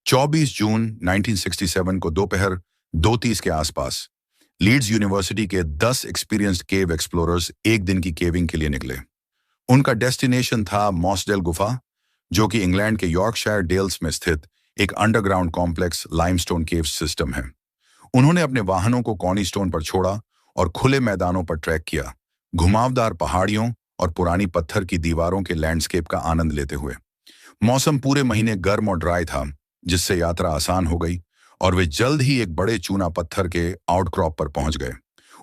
24 जून 1967 को दोपहर 2:30 के आसपास लीड्स यूनिवर्सिटी के 10 एक्सपीरियंस्ड केव एक्सप्लोरर्स एक दिन की केविंग के लिए निकले। उनका डेस्टिनेशन था मॉसडेल गुफा, जो कि इंग्लैंड के यॉर्कशायर डेल्स में स्थित एक अंडरग्राउंड कॉम्प्लेक्स लाइमस्टोन केव सिस्टम है। उन्होंने अपने वाहनों को कॉनी स्टोन पर छोड़ा और खुले मैदानों पर ट्रैक किया, घुमावदार पहाड़ियों और पुरानी पत्थर की दीवारों के लैंडस्केप का आनंद लेते हुए। मौसम पूरे महीने गर्म और ड्राई था, जिससे यात्रा आसान हो गई और वे जल्द ही एक बड़े चूना पत्थर के आउटक्रॉप पर पहुंच गए।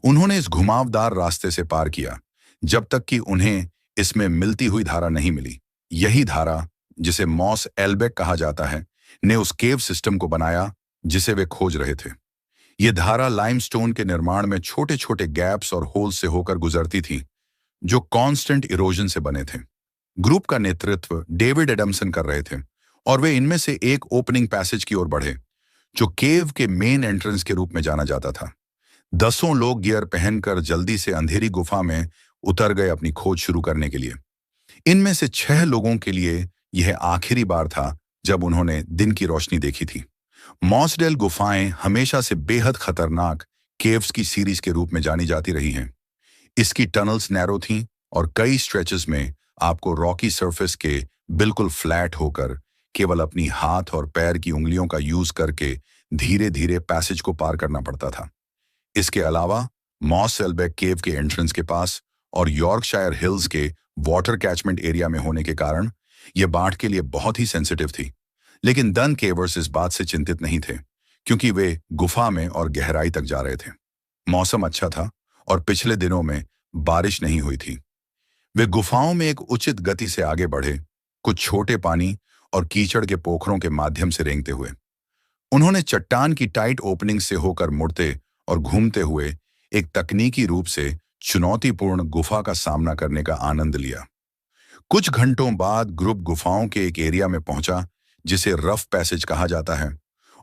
उन्होंने इस घुमावदार रास्ते से पार किया जब तक कि उन्हें इसमें मिलती हुई धारा नहीं मिली। यही धारा, जिसे मॉस एल्बेक कहा जाता है, ने उस केव सिस्टम को बनाया जिसे वे खोज रहे थे। ये धारा लाइमस्टोन के निर्माण में छोटे छोटे गैप्स और होल्स से होकर गुजरती थी, जो कांस्टेंट इरोजन से बने थे। ग्रुप का नेतृत्व डेविड एडमसन कर रहे थे और वे इनमें से एक ओपनिंग पैसेज की ओर बढ़े, जो केव के मेन एंट्रेंस के रूप में जाना जाता था। दसों लोग गियर पहनकर जल्दी से अंधेरी गुफा में उतर गए अपनी खोज शुरू करने के लिए। इनमें से 6 लोगों के लिए यह आखिरी बार था जब उन्होंने दिन की रोशनी देखी थी। मॉसडेल गुफाएं हमेशा से बेहद खतरनाक केव्स की सीरीज के रूप में जानी जाती रही हैं। इसकी टनल्स नैरो थीं और कई स्ट्रेचेस में आपको रॉकी सरफेस के बिल्कुल फ्लैट होकर केवल अपनी हाथ और पैर की उंगलियों का यूज करके धीरे धीरे पैसेज को पार करना पड़ता था। इसके अलावा मॉस एल्बेक केव के एंट्रेंस के पास और यॉर्कशायर हिल्स के वाटर कैचमेंट एरिया में होने के कारण यह बाढ़ के लिए बहुत ही सेंसिटिव थी। लेकिन डन केवर्स इस बात से चिंतित नहीं थे, क्योंकि वे गुफा में और गहराई तक जा रहे थे। मौसम अच्छा था और पिछले दिनों में बारिश नहीं हुई थी। वे गुफाओं में एक उचित गति से आगे बढ़े, कुछ छोटे पानी और कीचड़ के पोखरों के माध्यम से रेंगते हुए। उन्होंने चट्टान की टाइट ओपनिंग से होकर मुड़ते और घूमते हुए एक तकनीकी रूप से चुनौतीपूर्ण गुफा का सामना करने का आनंद लिया। कुछ घंटों बाद ग्रुप गुफाओं के एक एरिया में पहुंचा जिसे रफ पैसेज कहा जाता है,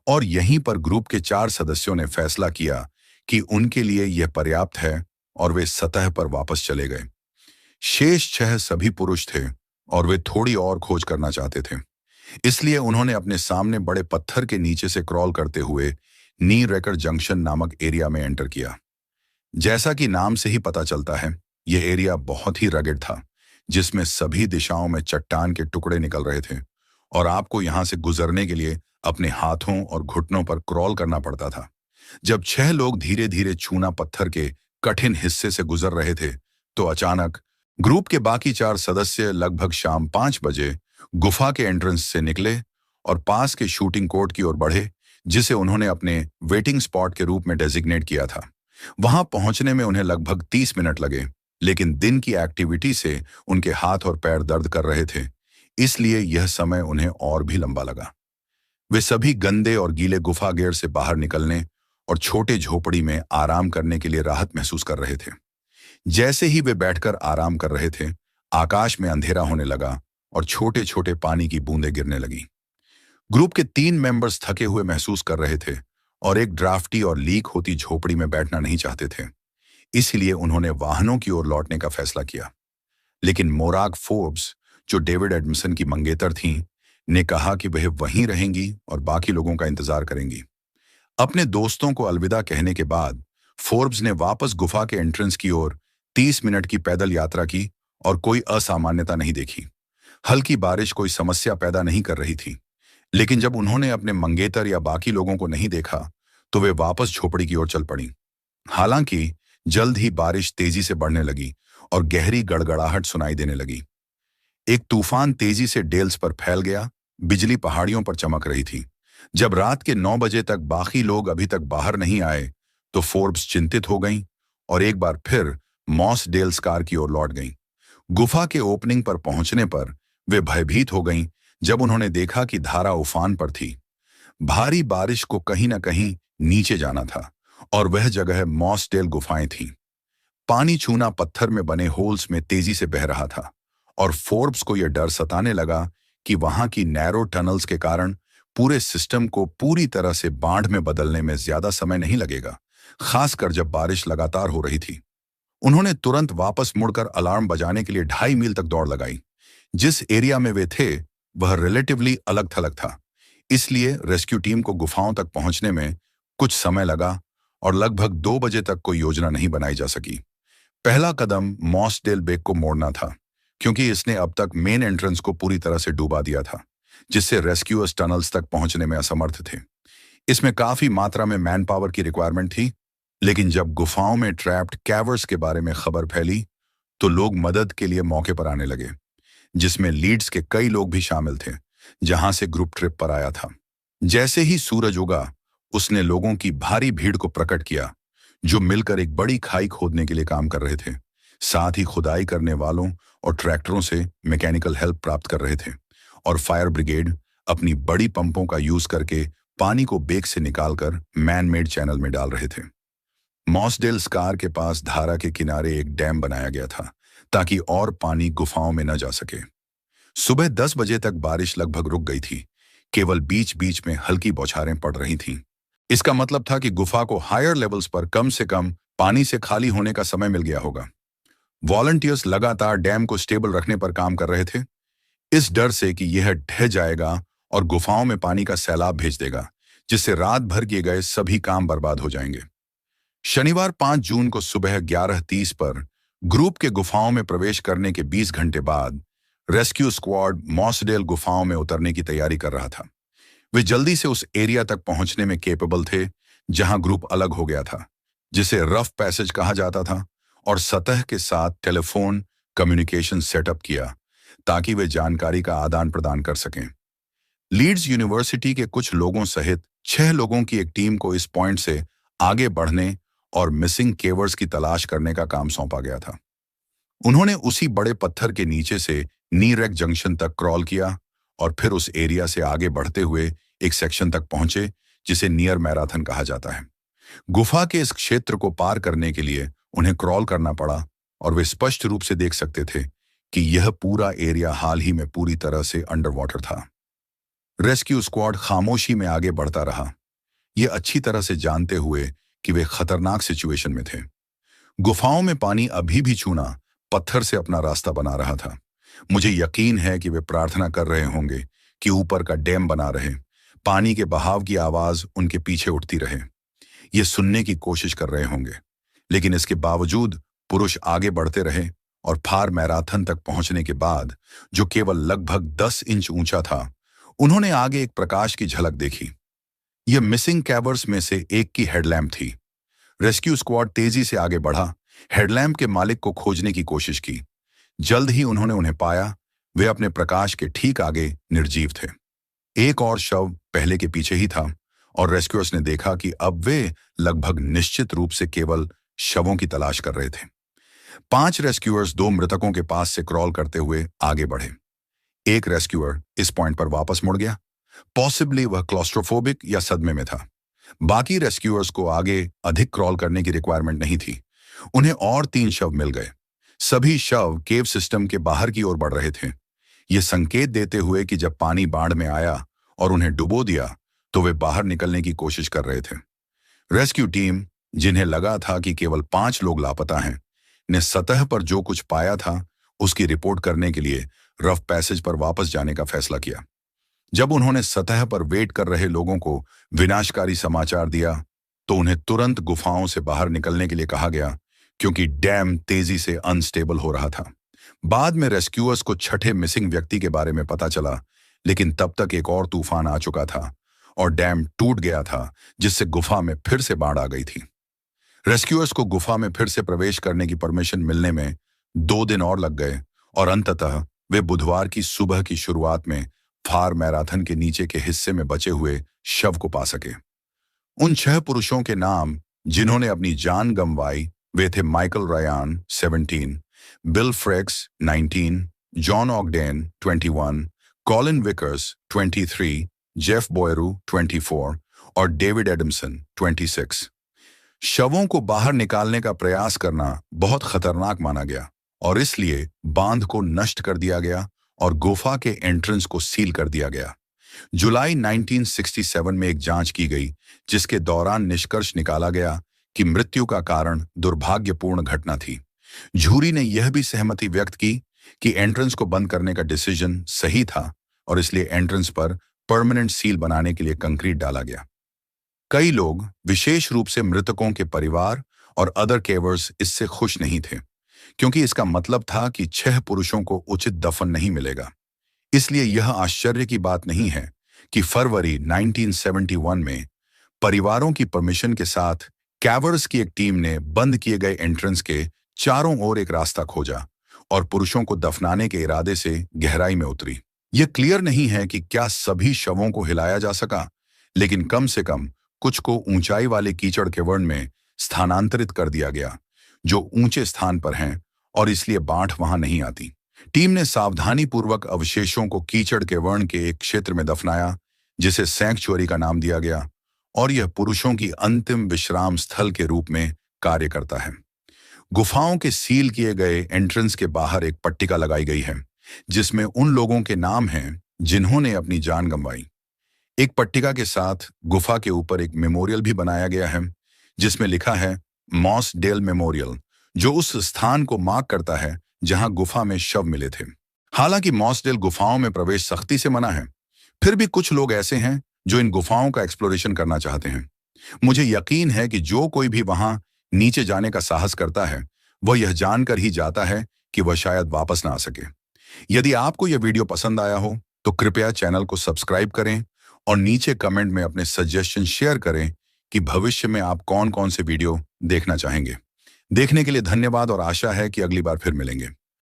और यहीं पर ग्रुप के 4 सदस्यों ने फैसला किया कि उनके लिए यह पर्याप्त है और वे सतह पर वापस चले गए। शेष 6 सभी पुरुष थे और वे थोड़ी और खोज करना चाहते थे। इसलिए उन्होंने अपने सामने बड़े पत्थर के नीचे से क्रॉल करते हुए नी रेकर जंक्शन नामक एरिया में एंटर किया। जैसा कि नाम से ही पता चलता है, यह एरिया बहुत ही रगड़ था, जिसमें सभी दिशाओं में चट्टान के टुकड़े निकल रहे थे और आपको यहां से गुजरने के लिए अपने हाथों और घुटनों पर क्रॉल करना पड़ता था। जब 6 लोग धीरे धीरे चूना पत्थर के कठिन हिस्से से गुजर रहे थे, तो अचानक ग्रुप के बाकी 4 सदस्य लगभग शाम 5 बजे गुफा के एंट्रेंस से निकले और पास के शूटिंग कोर्ट की ओर बढ़े, जिसे उन्होंने अपने वेटिंग स्पॉट के रूप में डेजिग्नेट किया था। वहां पहुंचने में उन्हें लगभग 30 मिनट लगे, लेकिन दिन की एक्टिविटी से उनके हाथ और पैर दर्द कर रहे थे, इसलिए यह समय उन्हें और भी लंबा लगा। वे सभी गंदे और गीले गुफा गेट से बाहर निकलने और छोटे झोपड़ी में आराम करने के लिए राहत महसूस कर रहे थे। जैसे ही वे बैठकर आराम कर रहे थे, आकाश में अंधेरा होने लगा और छोटे छोटे पानी की बूंदें गिरने लगी। ग्रुप के 3 मेंबर्स थके हुए महसूस कर रहे थे और एक ड्राफ्टी और लीक होती झोपड़ी में बैठना नहीं चाहते थे, इसलिए उन्होंने वाहनों की ओर लौटने का फैसला किया। लेकिन मोराग फोर्ब्स, जो डेविड एडमसन की मंगेतर थीं, ने कहा कि वह वहीं रहेंगी और बाकी लोगों का इंतजार करेंगी। अपने दोस्तों को अलविदा कहने के बाद फोर्ब्स ने वापस गुफा के एंट्रेंस की ओर 30 मिनट की पैदल यात्रा की और कोई असामान्यता नहीं देखी। हल्की बारिश कोई समस्या पैदा नहीं कर रही थी, लेकिन जब उन्होंने अपने मंगेतर या बाकी लोगों को नहीं देखा, तो वे वापस झोपड़ी की ओर चल पड़ी। हालांकि जल्द ही बारिश तेजी से बढ़ने लगी और गहरी गड़गड़ाहट सुनाई देने लगी। एक तूफान तेजी से डेल्स पर फैल गया, बिजली पहाड़ियों पर चमक रही थी। जब रात के 9 बजे तक बाकी लोग अभी तक बाहर नहीं आए, तो फोर्ब्स चिंतित हो गईं और एक बार फिर मॉस डेल्स कार की ओर लौट गईं। गुफा के ओपनिंग पर पहुंचने पर वे भयभीत हो गईं जब उन्होंने देखा कि धारा उफान पर थी। भारी बारिश को कहीं न कहीं नीचे जाना था और वह जगह मॉस डेल गुफाएं थीं। पानी चूना पत्थर में बने होल्स में तेजी से बह रहा था और फोर्ब्स को यह डर सताने लगा कि वहां की नैरो टनल्स के कारण पूरे सिस्टम को पूरी तरह से बाढ़ में बदलने में ज्यादा समय नहीं लगेगा, खासकर जब बारिश लगातार हो रही थी। उन्होंने तुरंत वापस मुड़कर अलार्म बजाने के लिए 2.5 मील तक दौड़ लगाई। जिस एरिया में वे थे, वह रिलेटिवली अलग थलग था, इसलिए रेस्क्यू टीम को गुफाओं तक पहुंचने में कुछ समय लगा और लगभग 2 बजे तक कोई योजना नहीं बनाई जा सकी। पहला कदम मॉसडेल बेक को मोड़ना था, क्योंकि इसने अब तक मेन एंट्रेंस को पूरी तरह से डूबा दिया था, जिससे रेस्क्यूअर्स टनल्स तक पहुंचने में असमर्थ थे। इसमें काफी मात्रा में मैन पावर की रिक्वायरमेंट थी, लेकिन जब गुफाओं में ट्रैप्ड कैवर्स के बारे में खबर फैली, तो लोग मदद के लिए मौके पर आने लगे, जिसमें लीड्स के कई लोग भी शामिल थे, जहां से ग्रुप ट्रिप पर आया था। जैसे ही सूरज उगा, उसने लोगों की भारी भीड़ को प्रकट किया, जो मिलकर एक बड़ी खाई खोदने के लिए काम कर रहे थे। साथ ही खुदाई करने वालों और ट्रैक्टरों से मैकेनिकल हेल्प प्राप्त कर रहे थे, और फायर ब्रिगेड अपनी बड़ी पंपों का यूज करके पानी को बेक से निकालकर मैन मेड चैनल में डाल रहे थे। मॉसडेल स्कार के पास धारा के किनारे एक डैम बनाया गया था, ताकि और पानी गुफाओं में न जा सके। सुबह 10 बजे तक बारिश लगभग रुक गई थी, केवल बीच बीच में हल्की बौछारें पड़ रही थीं। इसका मतलब था कि गुफा को हायर लेवल्स पर कम से कम पानी से खाली होने का समय मिल गया होगा। वॉलंटियर्स लगातार डैम को स्टेबल रखने पर काम कर रहे थे, इस डर से कि यह ढह जाएगा और गुफाओं में पानी का सैलाब भेज देगा, जिससे रात भर किए गए सभी काम बर्बाद हो जाएंगे। शनिवार 5 जून को सुबह 11:30 पर ग्रुप के गुफाओं में प्रवेश करने के 20 घंटे बाद रेस्क्यू स्क्वाड मॉसडेल गुफाओं में उतरने की तैयारी कर रहा था। वे जल्दी से उस एरिया तक पहुंचने में केपेबल थे जहां ग्रुप अलग हो गया था, जिसे रफ पैसेज कहा जाता था, और सतह के साथ टेलीफोन कम्युनिकेशन सेटअप किया ताकि वे जानकारी का आदान प्रदान कर सकें। लीड्स यूनिवर्सिटी के कुछ लोगों सहित 6 लोगों की एक टीम को इस पॉइंट से आगे बढ़ने और मिसिंग केवर्स की तलाश करने का काम सौंपा गया था। उन्होंने उसी बड़े पत्थर के नीचे से नी रैक जंक्शन तक क्रॉल किया और फिर उस एरिया से आगे बढ़ते हुए एक सेक्शन तक पहुंचे जिसे नियर मैराथन कहा जाता है। गुफा के इस क्षेत्र को पार करने के लिए उन्हें क्रॉल करना पड़ा, और वे स्पष्ट रूप से देख सकते थे कि यह पूरा एरिया हाल ही में पूरी तरह से अंडर वाटर था। रेस्क्यू स्क्वाड खामोशी में आगे बढ़ता रहा, ये अच्छी तरह से जानते हुए कि वे खतरनाक सिचुएशन में थे। गुफाओं में पानी अभी भी छूना पत्थर से अपना रास्ता बना रहा था। मुझे यकीन है कि वे प्रार्थना कर रहे होंगे कि ऊपर का डैम बना रहे, पानी के बहाव की आवाज उनके पीछे उठती रहे। ये सुनने की कोशिश कर रहे होंगे, लेकिन इसके बावजूद पुरुष आगे बढ़ते रहे, और फार मैराथन तक पहुंचने के बाद, जो केवल लगभग 10 इंच ऊंचा था, उन्होंने आगे एक प्रकाश की झलक देखी। यह मिसिंग कैवर्स में से एक की हेडलैम्प थी। रेस्क्यू स्क्वाड तेजी से आगे बढ़ा, हेडलैम्प के मालिक को खोजने की कोशिश की। जल्द ही उन्होंने उन्हें पाया। वे अपने प्रकाश के ठीक आगे निर्जीव थे। एक और शव पहले के पीछे ही था, और रेस्क्यूअर्स ने देखा कि अब वे लगभग निश्चित रूप से केवल शवों की तलाश कर रहे थे। 5 रेस्क्यूअर्स 2 मृतकों के पास से क्रॉल करते हुए आगे बढ़े। एक रेस्क्यूअर इस पॉइंट पर वापस मुड़ गया, पॉसिबली वह क्लॉस्ट्रोफोबिक या सदमे में था। बाकी रेस्क्यूअर्स को आगे अधिक क्रॉल करने की रिक्वायरमेंट नहीं थी। उन्हें और 3 शव मिल गए। सभी शव केव सिस्टम के बाहर की ओर बढ़ रहे थे, ये संकेत देते हुए कि जब पानी बाढ़ में आया और उन्हें डुबो दिया तो वे बाहर निकलने की कोशिश कर रहे थे। रेस्क्यू टीम, जिन्हें लगा था कि केवल 5 लोग लापता हैं, ने सतह पर जो कुछ पाया था उसकी रिपोर्ट करने के लिए रफ पैसेज पर वापस जाने का फैसला किया। जब उन्होंने सतह पर वेट कर रहे लोगों को विनाशकारी समाचार दिया, तो उन्हें तुरंत गुफाओं से बाहर निकलने के लिए कहा गया, क्योंकि डैम तेजी से अनस्टेबल हो रहा था। बाद में रेस्क्यूअर्स को छठे मिसिंग व्यक्ति के बारे में पता चला, लेकिन तब तक एक और तूफान आ चुका था और डैम टूट गया था, जिससे गुफा में फिर से बाढ़ आ गई थी। रेस्क्यूअर्स को गुफा में फिर से प्रवेश करने की परमिशन मिलने में 2 दिन और लग गए, और अंततः वे बुधवार की सुबह की शुरुआत में फार मैराथन के नीचे के हिस्से में बचे हुए शव को पा सके। उन 6 पुरुषों के नाम जिन्होंने अपनी जान गंवाई वे थे Michael Ryan 17, Bill Frecks 19, John Ogden 21, Colin Vickers 23, Jeff Boyer 24 और डेविड एडमसन 26। शवों को बाहर निकालने का प्रयास करना बहुत खतरनाक माना गया, और इसलिए बांध को नष्ट कर दिया गया और गुफा के एंट्रेंस को सील कर दिया गया। जुलाई 1967 में एक जांच की गई, जिसके दौरान निष्कर्ष निकाला गया कि मृत्यु का कारण दुर्भाग्यपूर्ण घटना थी। जूरी ने यह भी सहमति व्यक्त की कि एंट्रेंस को बंद करने का डिसीजन सही था, और इसलिए एंट्रेंस पर परमानेंट सील बनाने के लिए कंक्रीट डाला गया। कई लोग, विशेष रूप से मृतकों के परिवार और अदर केवर्स, इससे खुश नहीं थे, क्योंकि इसका मतलब था कि 6 पुरुषों को उचित दफन नहीं मिलेगा। इसलिए यह आश्चर्य की बात नहीं है कि फरवरी 1971 में परिवारों की परमिशन के साथ कैवर्स की एक टीम ने बंद किए गए एंट्रेंस के चारों ओर एक रास्ता खोजा और पुरुषों को दफनाने के इरादे से गहराई में उतरी। यह क्लियर नहीं है कि क्या सभी शवों को हिलाया जा सका, लेकिन कम से कम कुछ को ऊंचाई वाले कीचड़ केवर्न में स्थानांतरित कर दिया गया, जो ऊंचे स्थान पर हैं और इसलिए बाढ़ वहां नहीं आती। टीम ने सावधानीपूर्वक अवशेषों को कीचड़ केवर्न के एक क्षेत्र में दफनाया, जिसे सैंक्चुअरी का नाम दिया गया, और यह पुरुषों की अंतिम विश्राम स्थल के रूप में कार्य करता है। गुफाओं के सील किए गए एंट्रेंस के बाहर एक पट्टिका लगाई गई है, जिसमें उन लोगों के नाम हैं जिन्होंने अपनी जान गंवाई। एक पट्टिका के साथ गुफा के ऊपर एक मेमोरियल भी बनाया गया है, जिसमें लिखा है मॉस डेल मेमोरियल, जो उस स्थान को मार्क करता है जहां गुफा में शव मिले थे। हालांकि मॉस डेल गुफाओं में प्रवेश सख्ती से मना है, फिर भी कुछ लोग ऐसे हैं जो इन गुफाओं का एक्सप्लोरेशन करना चाहते हैं। मुझे यकीन है कि जो कोई भी वहां नीचे जाने का साहस करता है, वह यह जानकर ही जाता है कि वह शायद वापस ना आ सके। यदि आपको यह वीडियो पसंद आया हो तो कृपया चैनल को सब्सक्राइब करें और नीचे कमेंट में अपने सजेशन शेयर करें कि भविष्य में आप कौन कौन से वीडियो देखना चाहेंगे। देखने के लिए धन्यवाद और आशा है कि अगली बार फिर मिलेंगे।